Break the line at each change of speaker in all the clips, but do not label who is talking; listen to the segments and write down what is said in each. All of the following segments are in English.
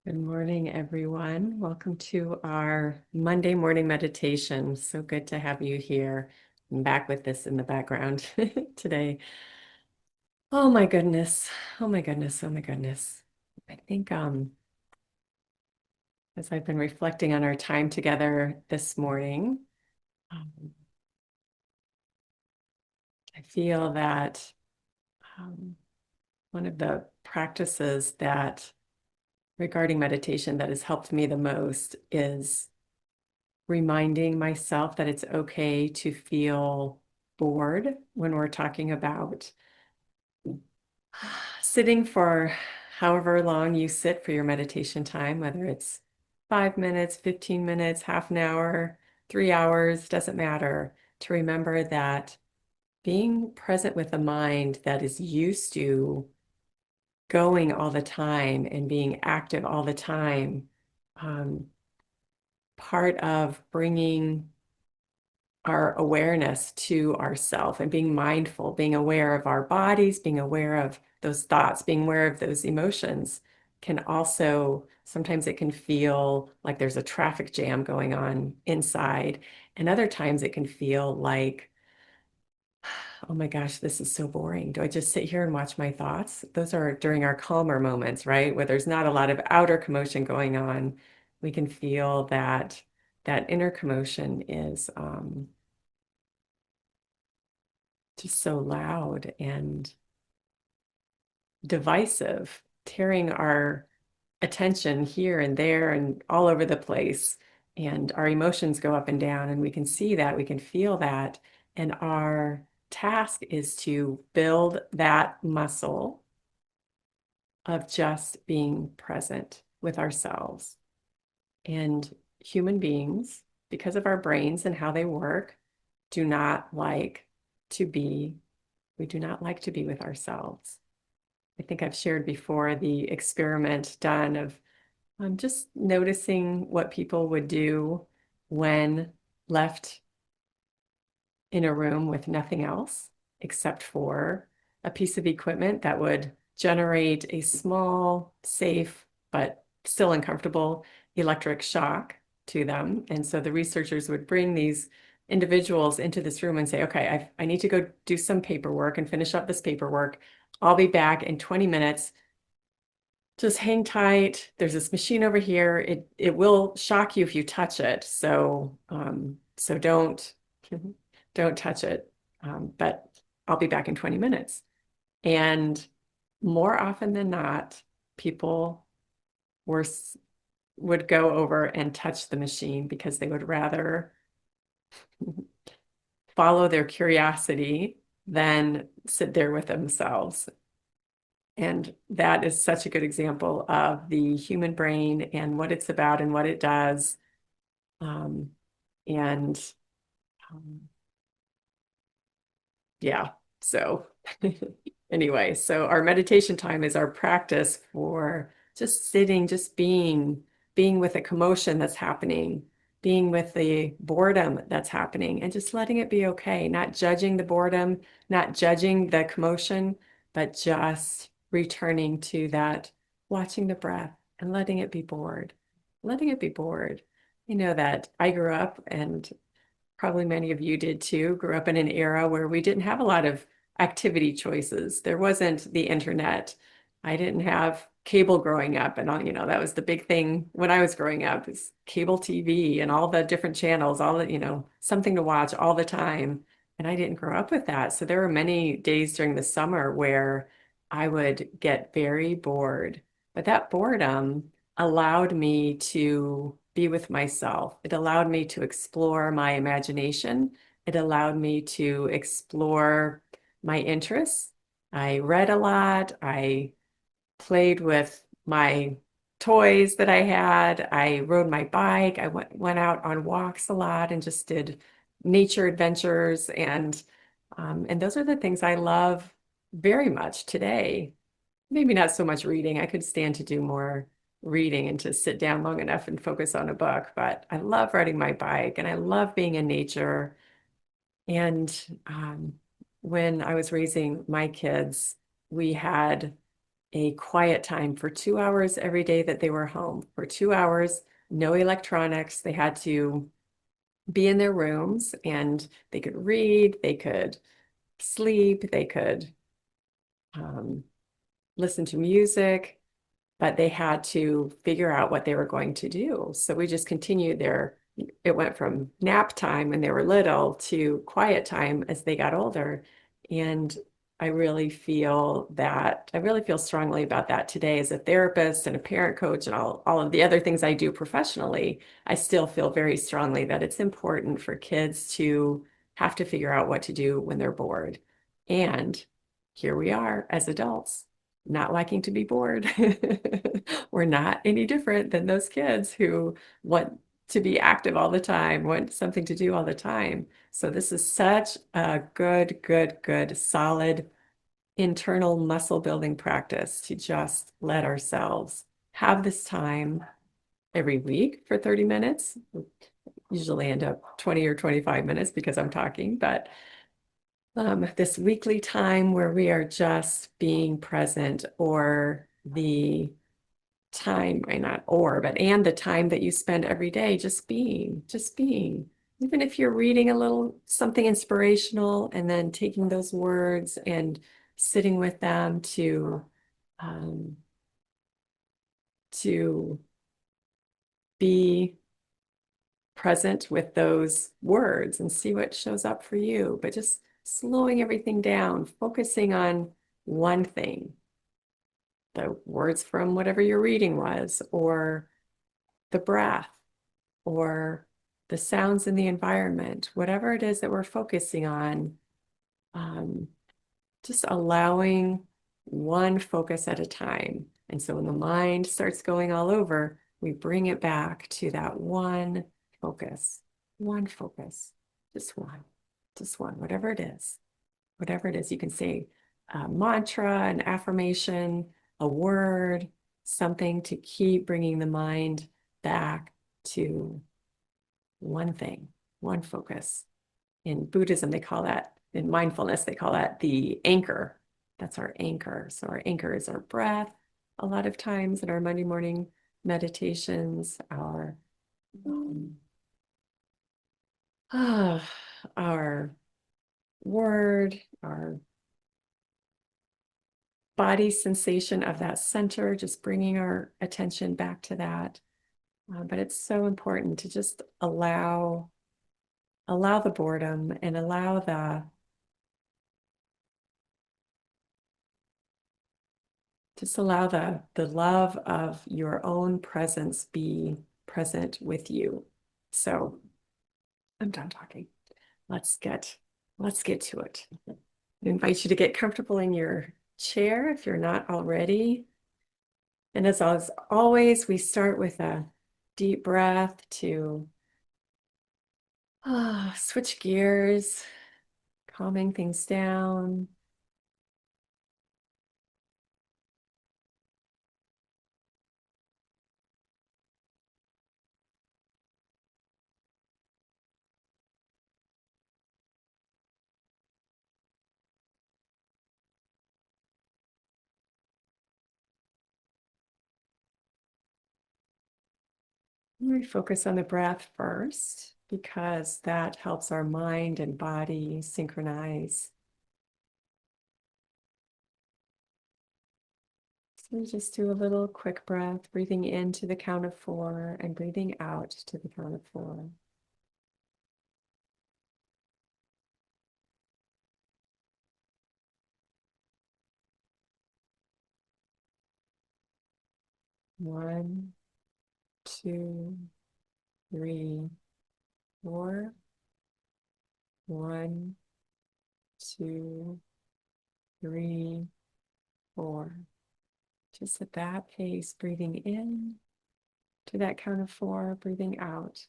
Good morning, everyone. Welcome to our Monday morning meditation. So good to have you here. I'm back with this in the background today. Oh my goodness. Oh my goodness. Oh my goodness. I think as I've been reflecting on our time together this morning, um, I feel that um, one of the practices that regarding meditation that has helped me the most is reminding myself that it's okay to feel bored when we're talking about sitting for however long you sit for your meditation time, whether it's 5 minutes, 15 minutes, half an hour, 3 hours, doesn't matter. To remember that being present with a mind that is used to going all the time and being active all the time, um, part of bringing our awareness to ourself and being mindful, being aware of our bodies, being aware of those thoughts, being aware of those emotions can also, sometimes it can feel like there's a traffic jam going on inside. And other times it can feel like, oh my gosh, this is so boring. Do I just sit here and watch my thoughts? Those are during our calmer moments, right? Where there's not a lot of outer commotion going on. We can feel that inner commotion is just so loud and divisive, tearing our attention here and there and all over the place. And our emotions go up and down, and we can see that, we can feel that. And our task is to build that muscle of just being present with ourselves. And human beings, because of our brains and how they work, do not like to be, we do not like to be with ourselves. I think I've shared before the experiment done of just noticing what people would do when left in a room with nothing else except for a piece of equipment that would generate a small, safe, but still uncomfortable electric shock to them. And so the researchers would bring these individuals into this room and say, okay, I need to go do some paperwork and finish up this paperwork. I'll be back in 20 minutes. Just hang tight. There's this machine over here. It will shock you if you touch it. So don't touch it. But I'll be back in 20 minutes. And more often than not, people were would go over and touch the machine because they would rather follow their curiosity than sit there with themselves. And that is such a good example of the human brain and what it's about and what it does. Um, and um, yeah, so anyway, so our meditation time is our practice for just sitting, just being with the commotion that's happening, being with the boredom that's happening, and just letting it be okay, not judging the boredom, not judging the commotion, but just returning to that, watching the breath and letting it be bored, letting it be bored. You know that I grew up, and probably many of you did too, grew up in an era where we didn't have a lot of activity choices. There wasn't the internet. I didn't have cable growing up, and all, that was the big thing when I was growing up is cable TV and all the different channels, all the, something to watch all the time. And I didn't grow up with that. So there were many days during the summer where I would get very bored. But that boredom allowed me to be with myself. It allowed me to explore my imagination. It allowed me to explore my interests. I read a lot. I played with my toys that I had. I rode my bike. I went out on walks a lot and just did nature adventures. And those are the things I love very much today. Maybe not so much reading. I could stand to do more reading and to sit down long enough and focus on a book, but I love riding my bike and I love being in nature. And when I was raising my kids, we had a quiet time for 2 hours every day that they were home. For 2 hours, no electronics. They had to be in their rooms and they could read, they could sleep, they could um, listen to music, but they had to figure out what they were going to do. So we just continued there. It went from nap time when they were little to quiet time as they got older. And I really feel strongly about that today as a therapist and a parent coach and all of the other things I do professionally. I still feel very strongly that it's important for kids to have to figure out what to do when they're bored. And here we are as adults not liking to be bored. We're not any different than those kids who want to be active all the time, want something to do all the time. So this is such a good, solid internal muscle building practice to just let ourselves have this time every week for 30 minutes. Usually end up 20 or 25 minutes because I'm talking, but this weekly time where we are just being present, or the time, or not or, but and the time that you spend every day just being. Even if you're reading a little something inspirational and then taking those words and sitting with them um, to be present with those words and see what shows up for you, but just slowing everything down, focusing on one thing, the words from whatever your reading was, or the breath, or the sounds in the environment, whatever it is that we're focusing on, um, just allowing one focus at a time. And so when the mind starts going all over, we bring it back to that one focus, just one, just one, whatever it is, whatever it is. You can say a mantra, an affirmation, a word, something to keep bringing the mind back to one thing, one focus. In Buddhism, they call that, in mindfulness, they call that the anchor. That's our anchor. So our anchor is our breath. A lot of times in our Monday morning meditations, um, our word, our body sensation of that center, just bringing our attention back to that. But it's so important to just allow the boredom and allow the just allow the love of your own presence be present with you. So I'm done talking. Let's get let's get to it. I invite you to get comfortable in your chair if you're not already. And as always, we start with a deep breath to switch gears, calming things down. We focus on the breath first because that helps our mind and body synchronize. So just do a little quick breath, breathing in to the count of 4 and breathing out to the count of 4. One, two, three, 4. 1, 2, 3, 4. Just at that pace, breathing in to that count of 4, breathing out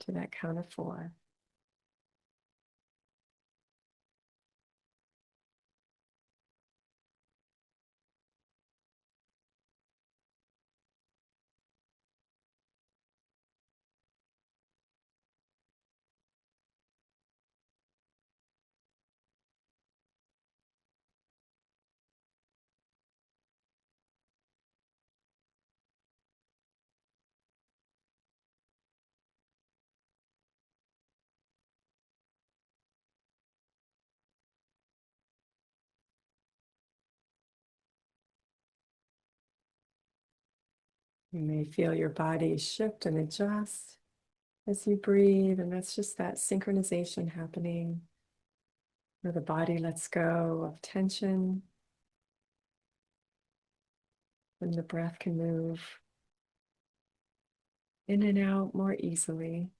to that count of 4. You may feel your body shift and adjust as you breathe, and that's just that synchronization happening where the body lets go of tension and the breath can move in and out more easily.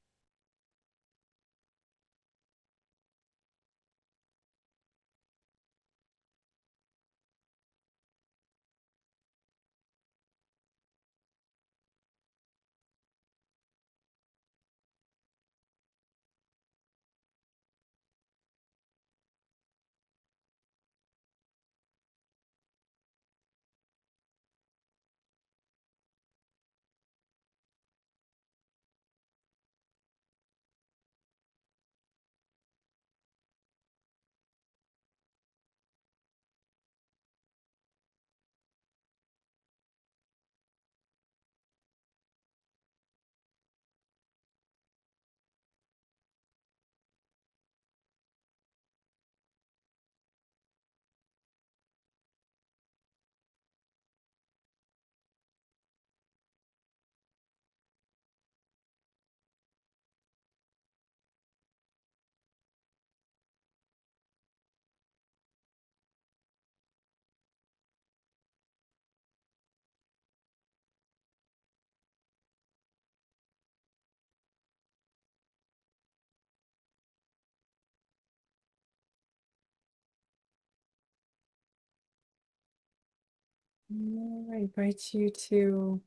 I invite you to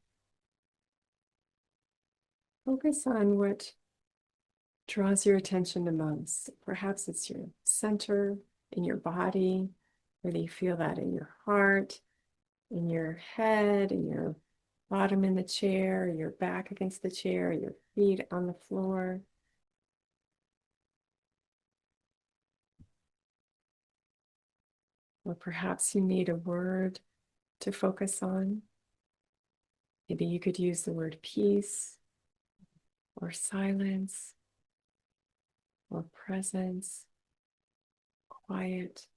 focus on what draws your attention the most. Perhaps it's your center in your body, whether you feel that in your heart, in your head, in your bottom in the chair, your back against the chair, your feet on the floor. Or perhaps you need a word to focus on. Maybe you could use the word peace or silence or presence, quiet,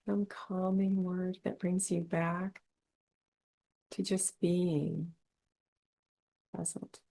some calming word that brings you back to just being present.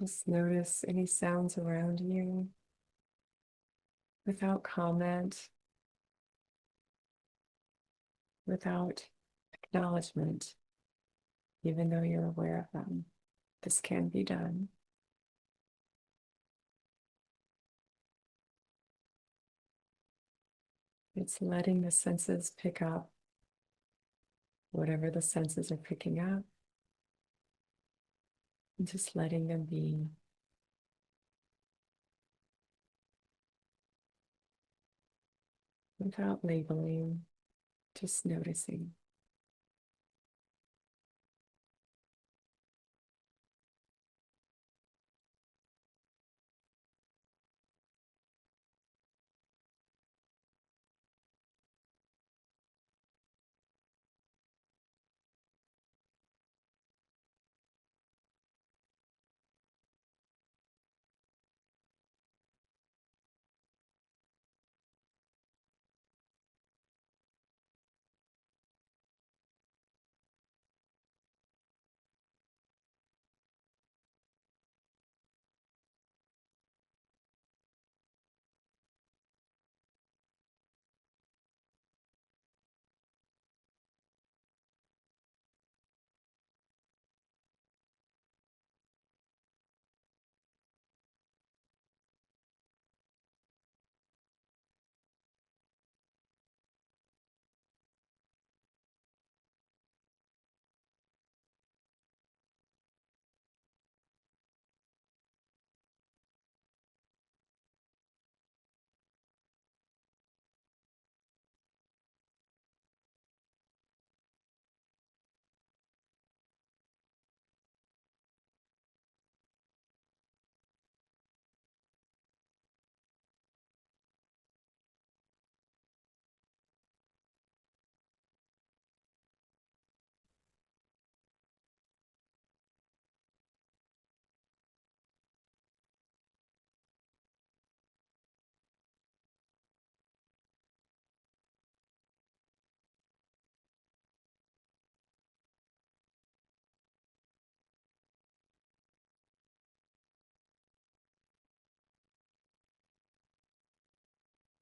Just notice any sounds around you without comment, without acknowledgement, even though you're aware of them. This can be done. It's letting the senses pick up whatever the senses are picking up, and just letting them be. Without labeling, just noticing.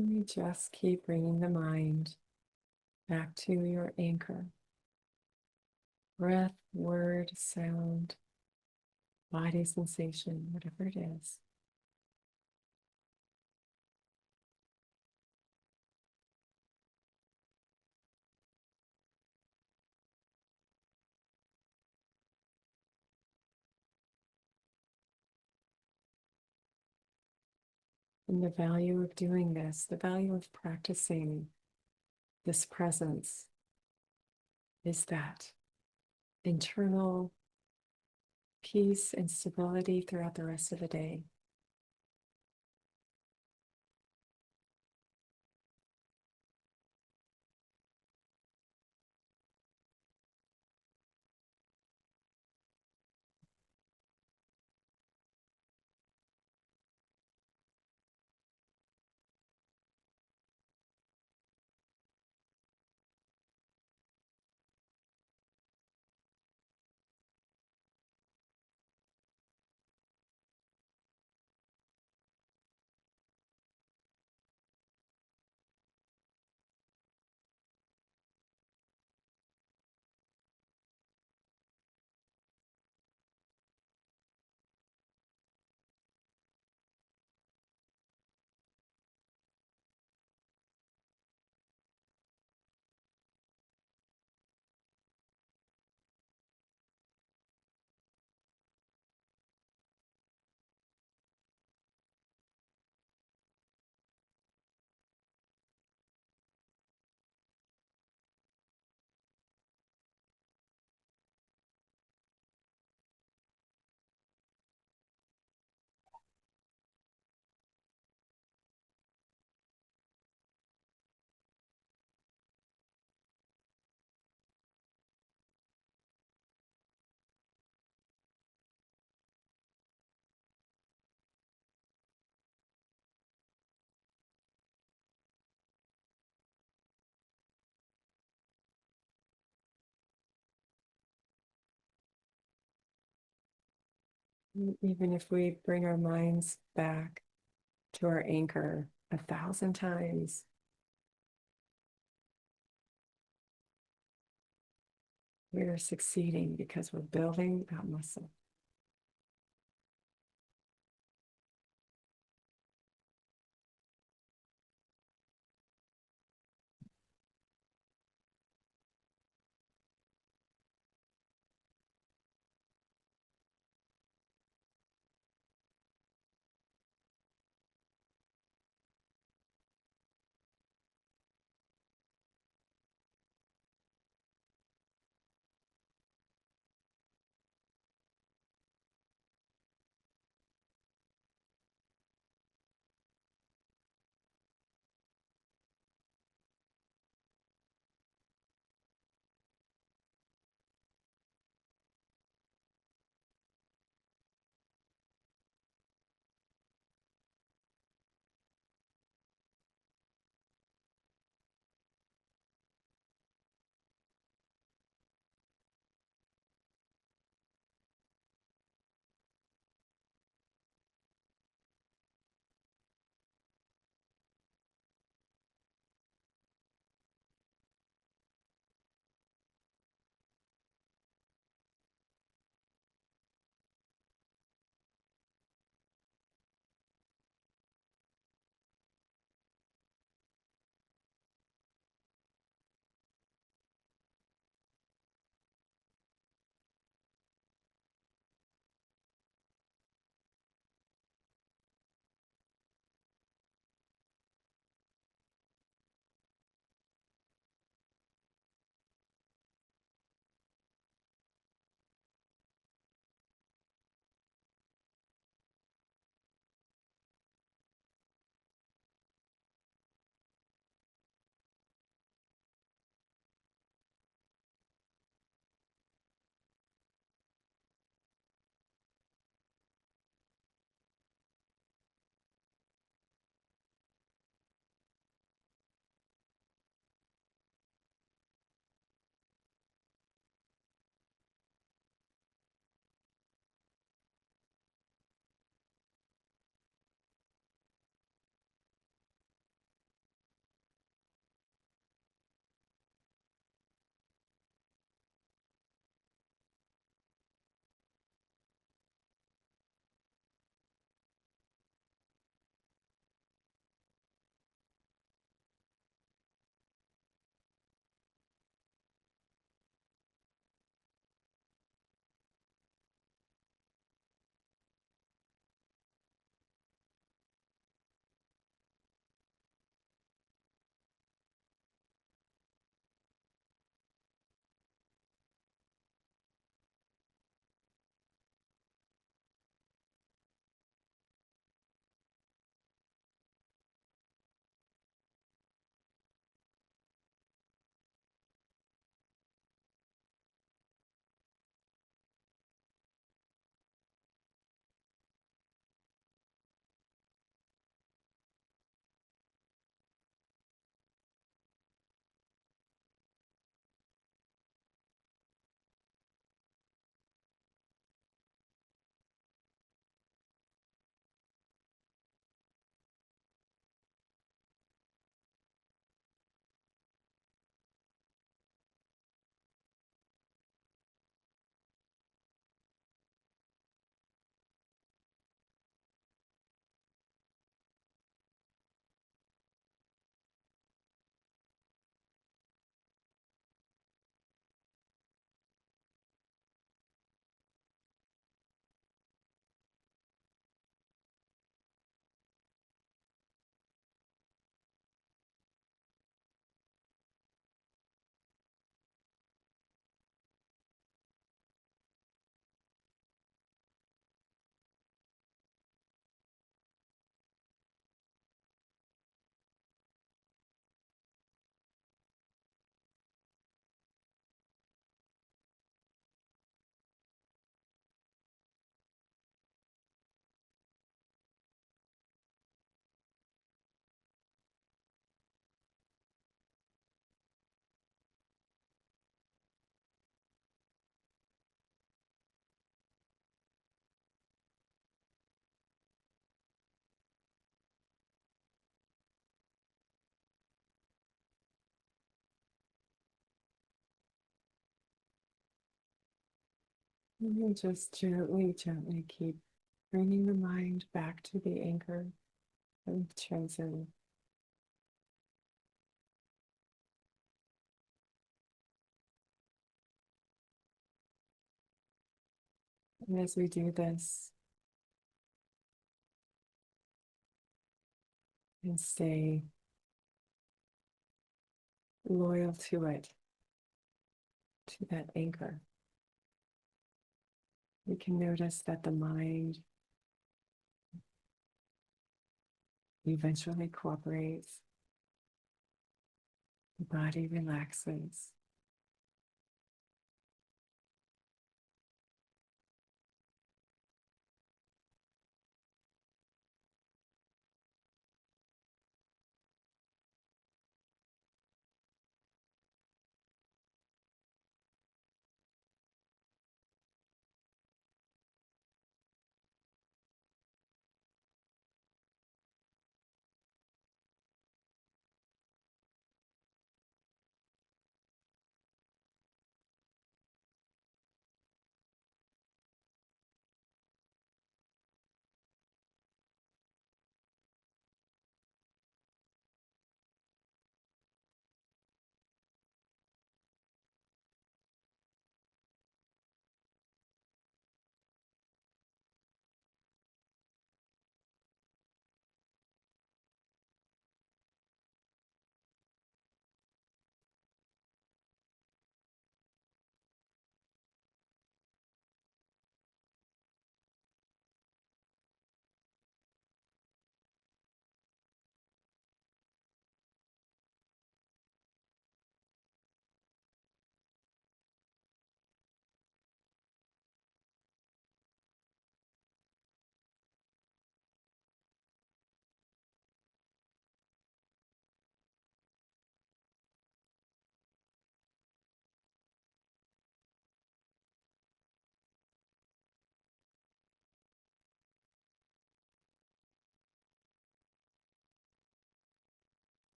You just keep bringing the mind back to your anchor. Breath, word, sound, body sensation, whatever it is. And the value of doing this, the value of practicing this presence is that internal peace and stability throughout the rest of the day. Even if we bring our minds back to our anchor 1,000 times, we're succeeding because we're building that muscle. And you just gently, gently keep bringing the mind back to the anchor that we've chosen. And as we do this and stay loyal to it, to that anchor, we can notice that the mind eventually cooperates, the body relaxes.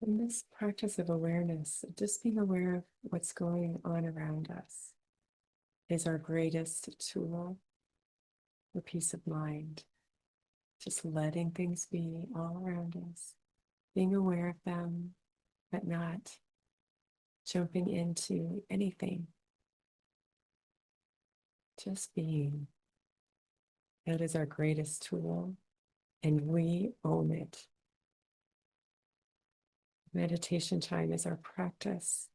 In this practice of awareness, just being aware of what's going on around us is our greatest tool for peace of mind. Just letting things be all around us, being aware of them, but not jumping into anything, just being. That is our greatest tool, and we own it. Meditation time is our practice,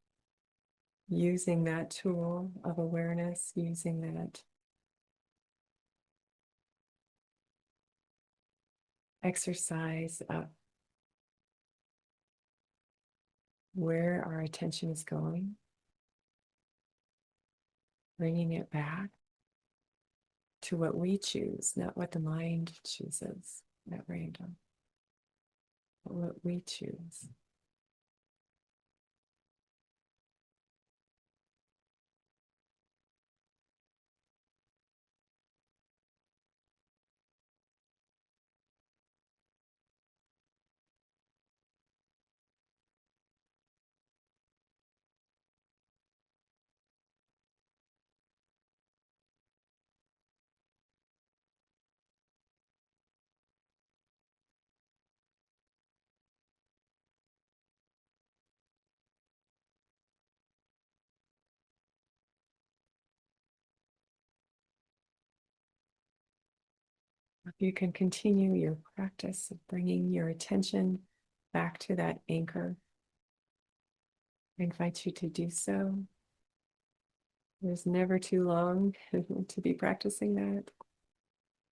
using that tool of awareness, using that exercise of where our attention is going, bringing it back to what we choose, not what the mind chooses at random, but what we choose. You can continue your practice of bringing your attention back to that anchor. I invite you to do so. There's never too long to be practicing that.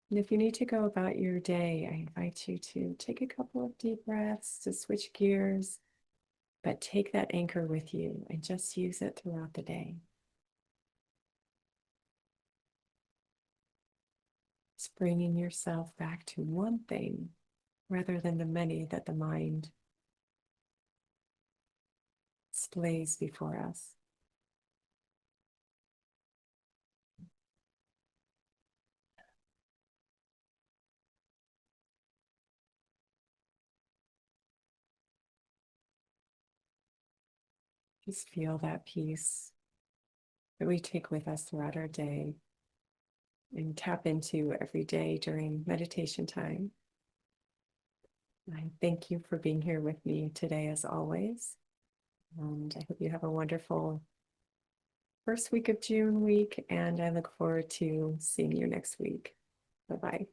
And if you need to go about your day, I invite you to take a couple of deep breaths to switch gears, but take that anchor with you and just use it throughout the day. It's bringing yourself back to one thing rather than the many that the mind displays before us. Just feel that peace that we take with us throughout our day and tap into every day during meditation time. I thank you for being here with me today, as always. And I hope you have a wonderful first week of June week, and I look forward to seeing you next week. Bye-bye.